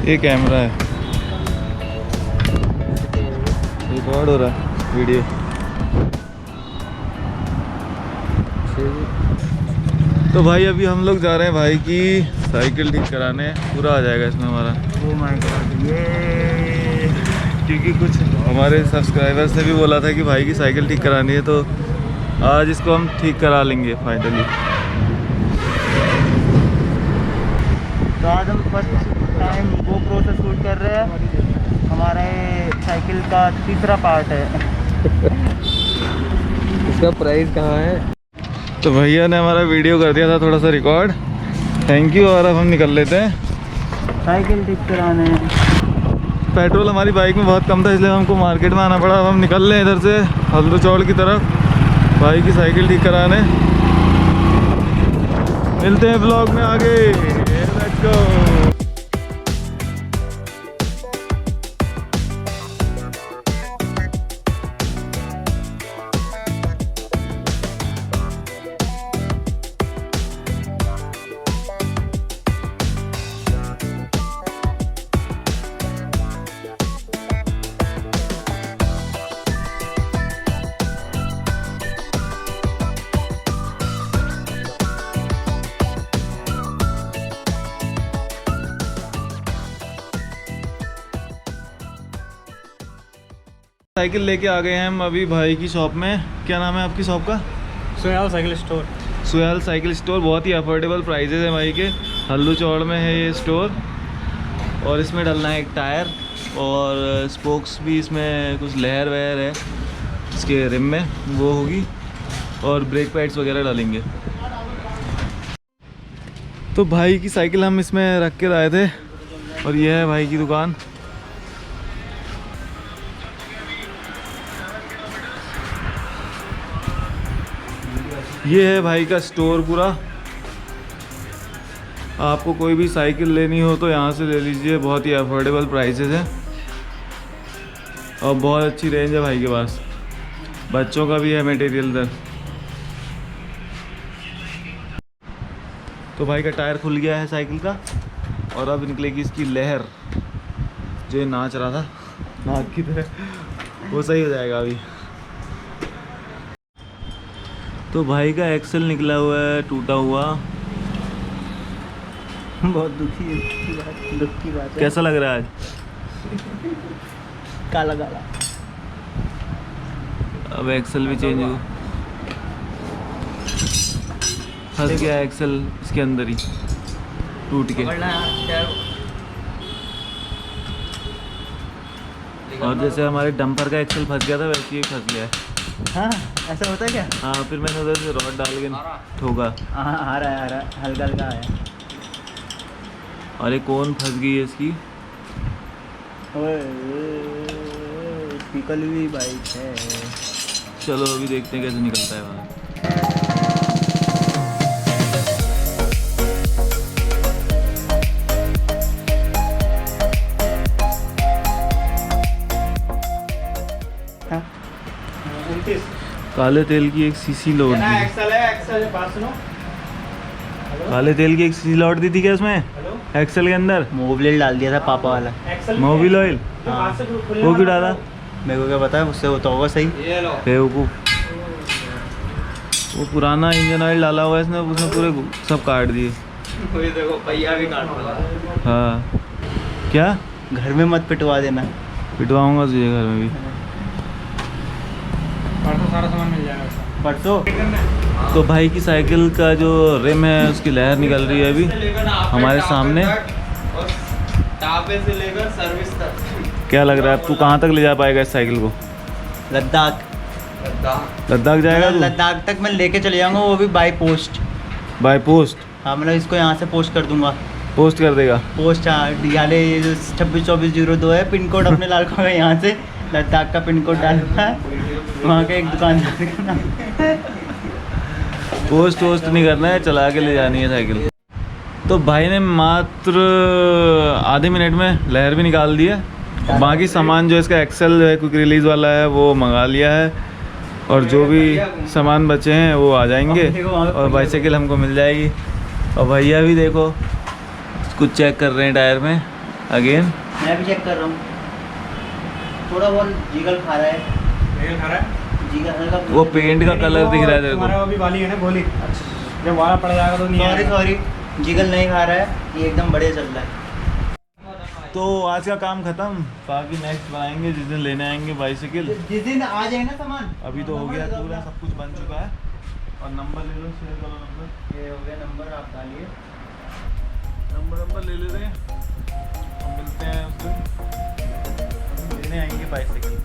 ये कैमरा है, रिकॉर्ड हो रहा है वीडियो। तो भाई अभी हम लोग जा रहे हैं भाई की साइकिल ठीक कराने, पूरा आ जाएगा इसमें हमारा। ओह माय गॉड, ये क्योंकि कुछ हमारे सब्सक्राइबर्स ने भी बोला था कि भाई की साइकिल ठीक करानी है, तो आज इसको हम ठीक करा लेंगे फाइनली। तो आज हम फर्स्ट टाइम GoPro से शूट कर रहे हैं। हमारे साइकिल का तीसरा पार्ट है। इसका प्राइस कहाँ है? तो भैया ने हमारा वीडियो कर दिया था थोड़ा सा रिकॉर्ड, थैंक यू। और अब हम निकल लेते हैं साइकिल ठीक कराने। पेट्रोल हमारी बाइक में बहुत कम था, इसलिए हमको मार्केट में आना पड़ा। अब हम निकल रहे हैं इधर से हल्दू चौड़ की तरफ भाई की साइकिल ठीक कराने। मिलते हैं ब्लॉग में आगे, लेट्स गो। साइकिल लेके आ गए हैं हम अभी भाई की शॉप में। क्या नाम है आपकी शॉप का? Suyal cycle store. Suyal cycle store. बहुत ही अफोर्डेबल प्राइजेज हैं भाई के, हल्दू चौड़ में है ये स्टोर। और इसमें डलना है एक टायर, और स्पोक्स भी इसमें कुछ लहर वहर है इसके रिम में, वो होगी, और ब्रेक पैड्स वगैरह डालेंगे। तो भाई की साइकिल हम इसमें रख के लाए थे, और ये है भाई की दुकान। ये है भाई का स्टोर पूरा। आपको कोई भी साइकिल लेनी हो तो यहाँ से ले लीजिए, बहुत ही अफोर्डेबल प्राइसेस हैं और बहुत अच्छी रेंज है भाई के पास। बच्चों का भी है मटेरियल इधर। तो भाई का टायर खुल गया है साइकिल का, और अब निकलेगी इसकी लहर। जो ये नाच रहा था नाक की तरह, वो सही हो जाएगा अभी। तो भाई का एक्सेल निकला हुआ है टूटा हुआ। बहुत दुख की बात है। कैसा लग रहा है आज? काला काला। अब एक्सेल भी चेंज हो, फंस गया एक्सेल इसके अंदर ही टूट के। और जैसे हमारे डंपर का एक्सेल फंस गया था, वैसे ही फंस गया है। हाँ, ऐसा होता है क्या? हाँ, फिर मैंने उधर से रॉड डाल के ठोका। हाँ, आ रहा है हल्का हल्का आया। और एक कोन फंस गई है इसकी। पिकल हुई बाइक है। चलो अभी देखते हैं कैसे निकलता है वहाँ। काले तेल की एक सीसी लोड दी। काले तेल की एक सीसी लोड दी थी क्या इसमें? एक्सेल के अंदर मोबिल डाल दिया था पापा वाला। Mobil oil. हाँ। वो क्यों डाला? मेरे को क्या पता है, उससे होता होगा सही। बेवकूफ। वो पुराना इंजन ऑयल डाला हुआ है इसने, उसने पूरे सब काट दिए। देखो पहिया भी काट रहा। हाँ। क्या? घर में मत पिटवा देना। पिटवाऊंगा तुझे घर में भी। परसों सारा सामान मिल जाएगा। परसों। तो भाई की साइकिल का जो रिम है उसकी लहर निकल रही है अभी हमारे सामने। टापे से लेकर सर्विस तक। क्या लग रहा है, तू कहाँ तक ले जा पाएगा इस साइकिल को? लद्दाख। लद्दाख जाएगा तू? लद्दाख तक मैं लेके चले जाऊंगा, वो भी बाय पोस्ट। By post? हाँ, मतलब इसको यहाँ से पोस्ट कर दूंगा। पोस्ट कर देगा? पोस्ट। हाँ, डियाले 262402 है पिन कोड। अपने लाल को यहाँ से लद्दाख का पिन कोड डालना है, वहाँ का एक दुकानदार का नाम। पोस्ट वोस्ट नहीं करना है, चला के ले जानी है साइकिल। तो भाई ने मात्र आधे मिनट में लहर भी निकाल दी है। बाकी सामान जो इसका एक्सेल जो है क्विक रिलीज़ वाला है वो मंगा लिया है, और जो भी सामान बचे हैं वो आ जाएंगे, और बाइसाइकिल हमको मिल जाएगी। और भैया भी देखो कुछ चेक कर रहे हैं टायर में। अगेन मैं भी चेक कर रहा हूँ, थोड़ा बहुत जीगल खा रहा है, जीगल हल्का। वो पेंट का कलर दिख रहा है तेरे तुम्हारा को। वो भी वाली है ना गोली, जब वाला पड़ जाएगा तो नहीं आएगा। सॉरी जीगल नहीं खा रहा है, ये एकदम बढ़िया चल रहा है। तो आज का काम खत्म, बाकी नेक्स्ट बनाएंगे जिस दिन लेने आएंगे बाइसिकल। जिस दिन आ जाए ना सामान, अभी तो हो गया पूरा, सब कुछ बन चुका है। और नंबर ले लो, शेयर करो नंबर। ये हो गया नंबर, आप डालिए। नंबर ले लेते हैं और मिलते हैं उस दिन, लेने आएंगे बाइसिकल।